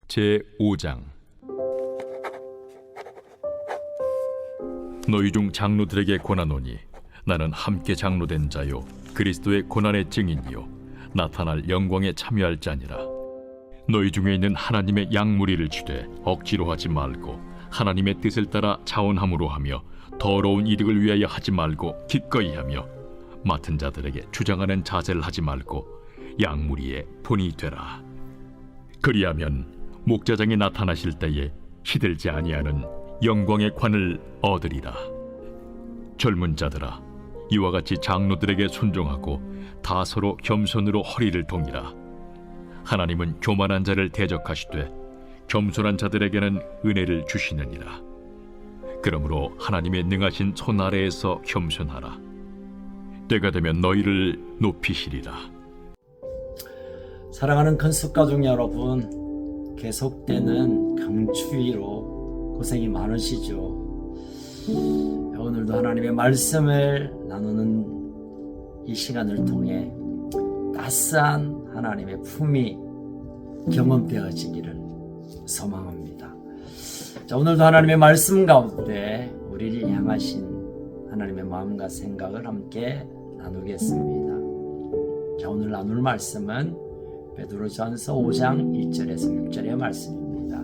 제5장. 너희 중 장로들에게 권하노니 나는 함께 장로된 자요 그리스도의 고난의 증인이요 나타날 영광에 참여할 자니라. 너희 중에 있는 하나님의 양무리를 치되 억지로 하지 말고 하나님의 뜻을 따라 자원함으로 하며 더러운 이득을 위하여 하지 말고 기꺼이 하며 맡은 자들에게 주장하는 자세를 하지 말고 양무리의 본이 되라. 그리하면 목자장이 나타나실 때에 시들지 아니하는 영광의 관을 얻으리라. 젊은 자들아, 이와 같이 장로들에게 순종하고 다 서로 겸손으로 허리를 동이라. 하나님은 교만한 자를 대적하시되 겸손한 자들에게는 은혜를 주시느니라. 그러므로 하나님의 능하신 손 아래에서 겸손하라. 때가 되면 너희를 높이시리라. 사랑하는 건축가족 여러분, 계속되는 강추위로 고생이 많으시죠. 오늘도 하나님의 말씀을 나누는 이 시간을 통해 따스한 하나님의 품이 경험되어지기를 소망합니다. 자, 오늘도 하나님의 말씀 가운데 우리를 향하신 하나님의 마음과 생각을 함께 나누겠습니다. 자, 오늘 나눌 말씀은 베드로전서 5장 1절에서 6절의 말씀입니다.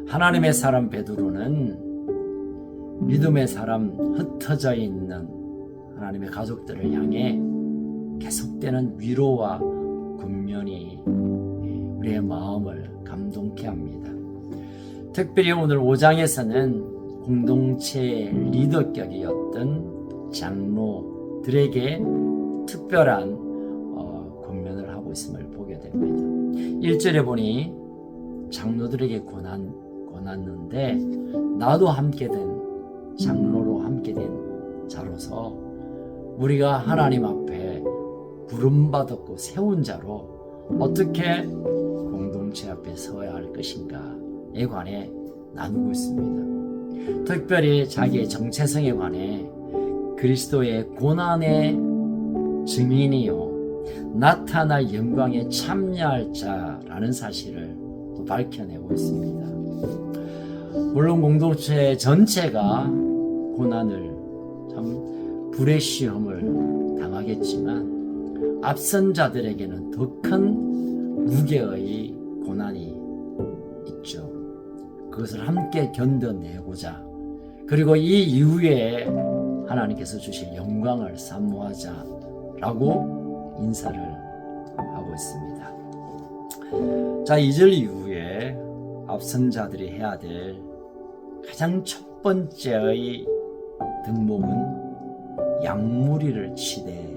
하나님의 사람 베드로는 믿음의 사람 흩어져 있는 하나님의 가족들을 향해 계속되는 위로와 권면이 우리의 마음을 감동케 합니다. 특별히 오늘 5장에서는 공동체의 리더격이었던 장로들에게 특별한 권면을 하고 있음을 보게 됩니다. 1절에 보니 장로들에게 권하는데 나도 함께 된 장로로 함께 된 자로서 우리가 하나님 앞에 부름받았고 세운 자로 어떻게 공동체 앞에 서야 할 것인가에 관해 나누고 있습니다. 특별히 자기의 정체성에 관해 그리스도의 고난의 증인이요 나타날 영광에 참여할 자라는 사실을 또 밝혀내고 있습니다. 물론 공동체 전체가 고난을 참 불의 시험을 당하겠지만 앞선 자들에게는 더 큰 무게의 고난이 있죠. 그것을 함께 견뎌내고자 그리고 이 이후에 하나님께서 주실 영광을 사모하자라고 인사를 하고 있습니다. 자, 2절 이후에 앞선 자들이 해야 될 가장 첫 번째의 덕목은 양무리를 치되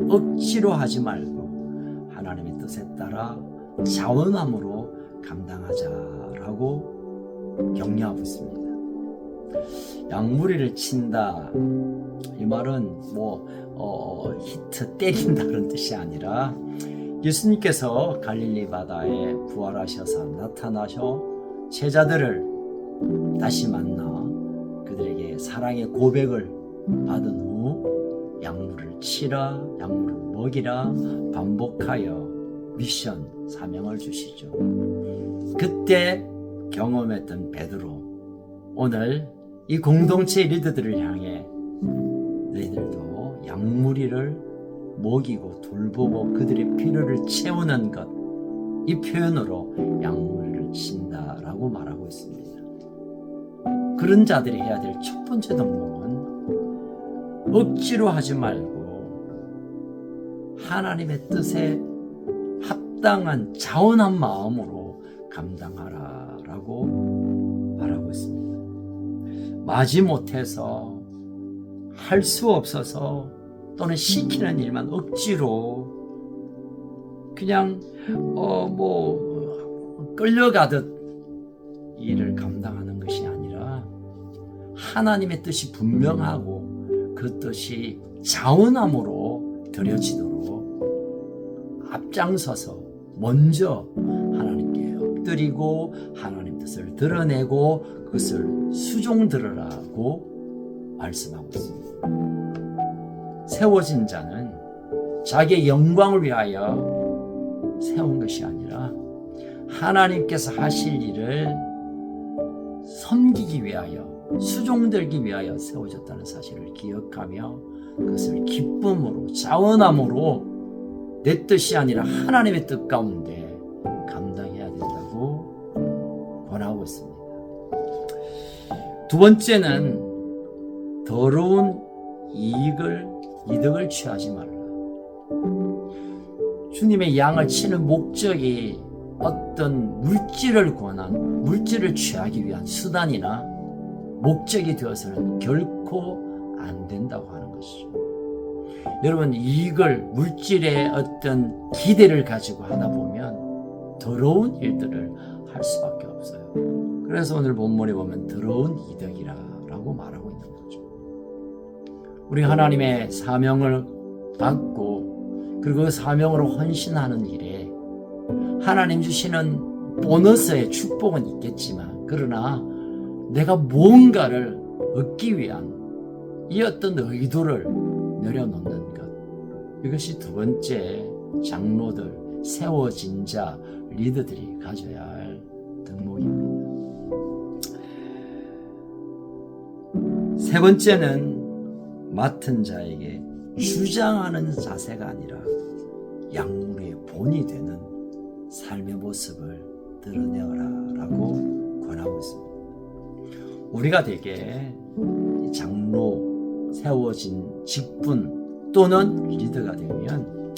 억지로 하지 말고 하나님의 뜻에 따라 자원함으로 감당하자라고 격려하고 있습니다. 양무리를 친다, 이 말은 히트 때린다 그런 뜻이 아니라 예수님께서 갈릴리 바다에 부활하셔서 나타나셔 제자들을 다시 만나 그들에게 사랑의 고백을 받은 후 양무리를 치라, 양무리를 먹이라 반복하여 미션, 사명을 주시죠. 그때 경험했던 베드로, 오늘 이 공동체 리더들을 향해 너희들도 양무리를 먹이고 돌보고 그들의 필요를 채우는 것, 이 표현으로 양무리를 친다라고 말하고 있습니다. 그런 자들이 해야 될 첫 번째 덕목은 억지로 하지 말고 하나님의 뜻에 합당한 자원한 마음으로 감당하라라고 말하고 있습니다. 마지못해서 할 수 없어서 또는 시키는 일만 억지로 그냥 끌려가듯 일을 감당하는 것이 아니라 하나님의 뜻이 분명하고 그 뜻이 자원함으로 드려지도록 앞장서서 먼저 하나님께 엎드리고 하나님 뜻을 드러내고 그것을 수종들으라고 말씀하고 있습니다. 세워진 자는 자기의 영광을 위하여 세운 것이 아니라 하나님께서 하실 일을 섬기기 위하여, 수종들기 위하여 세워졌다는 사실을 기억하며 그것을 기쁨으로, 자원함으로 내 뜻이 아니라 하나님의 뜻 가운데 감당해야 된다고 권하고 있습니다. 두 번째는 더러운 이득을 취하지 말라. 주님의 양을 치는 목적이 어떤 물질을 취하기 위한 수단이나 목적이 되어서는 결코 안 된다고 하는 것이죠. 여러분, 물질의 어떤 기대를 가지고 하다 보면 더러운 일들을 할 수밖에 없어요. 그래서 오늘 본문에 보면 더러운 이득이라고 말하고 있는 거죠. 우리 하나님의 사명을 받고 그리고 그 사명으로 헌신하는 일에 하나님 주시는 보너스의 축복은 있겠지만, 그러나 내가 무언가를 얻기 위한 이 어떤 의도를 내려놓는 것, 이것이 두 번째 장로들, 세워진 자, 리더들이 가져야 할 덕목입니다. 세 번째는 맡은 자에게 주장하는 자세가 아니라 양물의 본이 되는 삶의 모습을 드러내어라 라고 권하고 있습니다. 우리가 대개 장로, 세워진 직분 또는 리더가 되면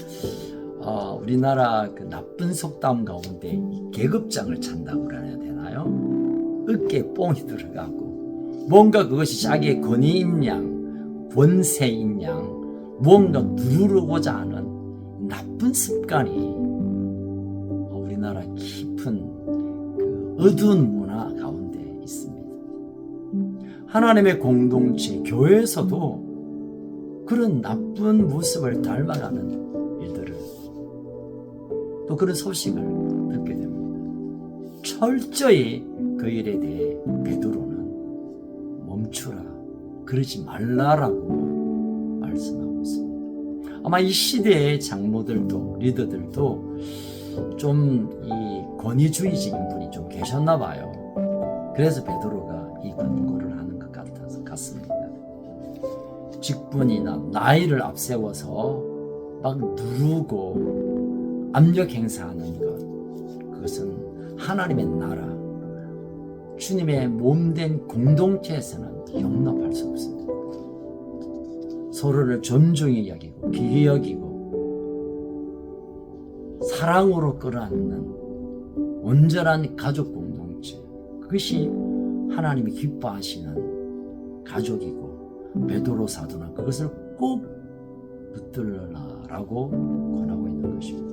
우리나라 그 나쁜 속담 가운데 계급장을 찬다고 해야 되나요? 어깨에 뽕이 들어가고 뭔가 그것이 자기의 권위인 양, 권세인 양, 무언가 누르고자 하는 나쁜 습관이 우리나라 깊은 그 어두운 문화 가운데 있습니다. 하나님의 공동체, 교회에서도 그런 나쁜 모습을 닮아가는 일들을, 또 그런 소식을 듣게 됩니다. 철저히 그 일에 대해 베드로는 멈추라, 그러지 말라라고 말씀하고 있습니다. 아마 이 시대의 장로들도 리더들도 좀 이 권위주의적인 분이 좀 계셨나 봐요. 그래서 베드로가 이 권고를 하는 것 같습니다. 직분이나 나이를 앞세워서 막 누르고 압력 행사하는 것, 그것은 하나님의 나라, 주님의 몸된 공동체에서는 용납할 수 없습니다. 서로를 존중히 여기고 귀히 여기고 사랑으로 끌어안는 온전한 가족 공동체, 그것이 하나님이 기뻐하시는 가족이고 베드로 사도는 그것을 꼭 붙들라라고 권하고 있는 것입니다.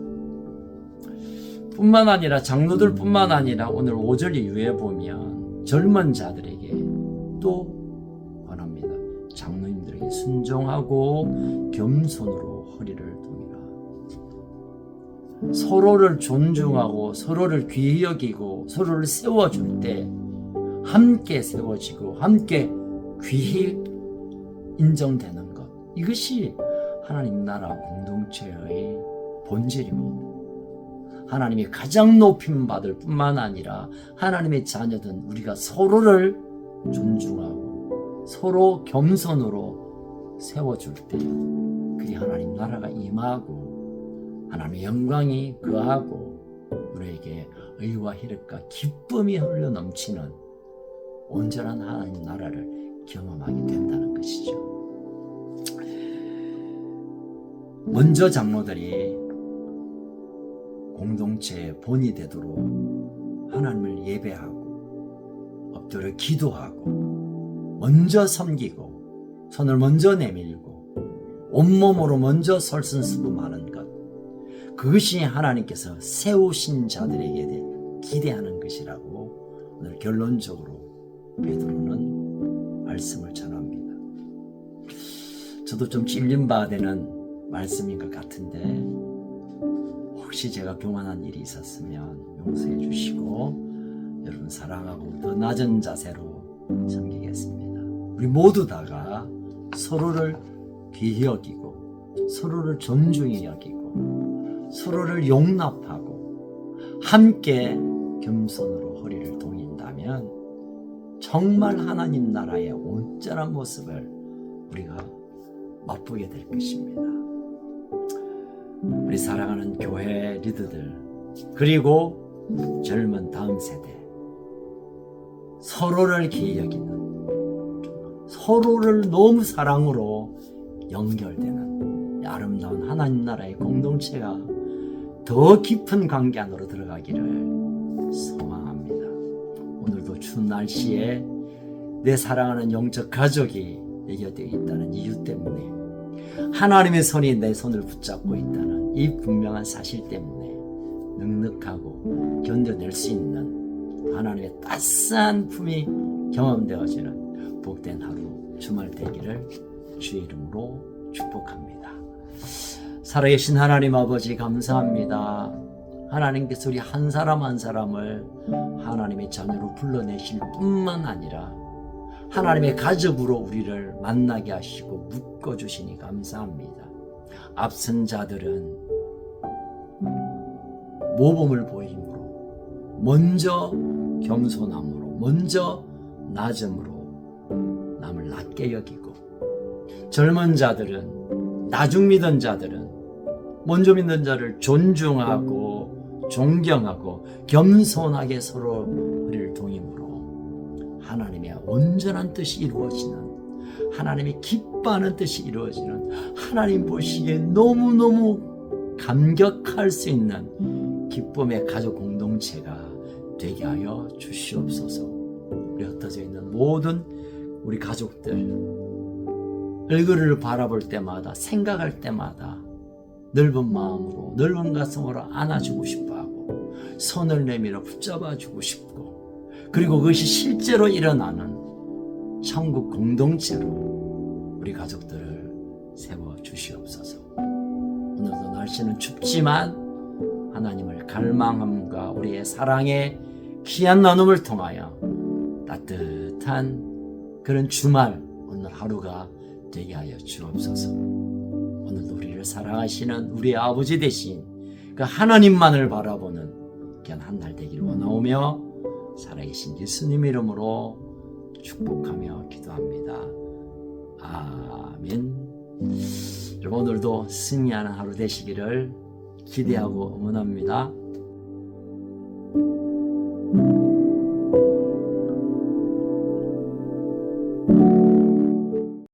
뿐만 아니라 장로들 뿐만 아니라 오늘 5절 이후에 보면 젊은 자들에게 또 권합니다. 장로님들에게 순종하고 겸손으로 허리를 동이라. 서로를 존중하고 서로를 귀히 여기고 서로를 세워줄 때 함께 세워지고 함께 귀히 인정되는 것, 이것이 하나님 나라 공동체의 본질입니다. 하나님이 가장 높임 받을 뿐만 아니라 하나님의 자녀든 우리가 서로를 존중하고 서로 겸손으로 세워줄 때 그리 하나님 나라가 임하고 하나님의 영광이 거하고 우리에게 의와 희락과 기쁨이 흘러넘치는 온전한 하나님 나라를 경험하게 된다는 것이죠. 먼저 장로들이 공동체의 본이 되도록 하나님을 예배하고 엎드려 기도하고 먼저 섬기고 손을 먼저 내밀고 온몸으로 먼저 설선스름하는 것, 그것이 하나님께서 세우신 자들에게 기대하는 것이라고 오늘 결론적으로 베드로는 말씀을 전합니다. 저도 좀 찔린 바 되는 말씀인 것 같은데 혹시 제가 교만한 일이 있었으면 용서해 주시고 여러분 사랑하고 더 낮은 자세로 섬기겠습니다. 우리 모두 다가 서로를 귀히 여기고 서로를 존중히 여기고 서로를 용납하고 함께 겸손으로 허리를 동인다면 정말 하나님 나라의 온전한 모습을 우리가 맛보게 될 것입니다. 우리 사랑하는 교회 리더들, 그리고 젊은 다음 세대, 서로를 귀히 여기는, 서로를 너무 사랑으로 연결되는 아름다운 하나님 나라의 공동체가 더 깊은 관계 안으로 들어가기를 소망합니다. 오늘도 추운 날씨에 내 사랑하는 영적 가족이 내 곁에 있다는 이유 때문에, 하나님의 손이 내 손을 붙잡고 있다는 이 분명한 사실 때문에 넉넉하고 견뎌낼 수 있는 하나님의 따스한 품이 경험되어지는 복된 하루 주말 되기를 주의 이름으로 축복합니다. 살아계신 하나님 아버지 감사합니다. 하나님께서 우리 한 사람 한 사람을 하나님의 자녀로 불러내실 뿐만 아니라 하나님의 가족으로 우리를 만나게 하시고 묶어주시니 감사합니다. 앞선 자들은 모범을 보임으로, 먼저 겸손함으로, 먼저 낮음으로 남을 낮게 여기고, 젊은 자들은, 나중 믿은 자들은 먼저 믿는 자를 존중하고 존경하고 겸손하게 서로 우리를 동임으로 하나님의 온전한 뜻이 이루어지는, 하나님이 기뻐하는 뜻이 이루어지는, 하나님 보시기에 너무너무 감격할 수 있는 기쁨의 가족 공동체가 되게 하여 주시옵소서. 우리 흩어져 있는 모든 우리 가족들 얼굴을 바라볼 때마다, 생각할 때마다 넓은 마음으로, 넓은 가슴으로 안아주고 싶어하고 손을 내밀어 붙잡아주고 싶고, 그리고 그것이 실제로 일어나는 천국 공동체로 우리 가족들을 세워주시옵소서. 오늘도 날씨는 춥지만 하나님을 갈망함과 우리의 사랑의 귀한 나눔을 통하여 따뜻한 그런 주말, 오늘 하루가 되게 하여 주옵소서. 오늘도 우리를 사랑하시는 우리 아버지 되신 그 하나님만을 바라보는 귀한 한 날 되기를 원하오며 살아계신 예수님 이름으로 축복하며 기도합니다. 아멘. 여러분, 오늘도 승리하는 하루 되시기를 기대하고 응원합니다.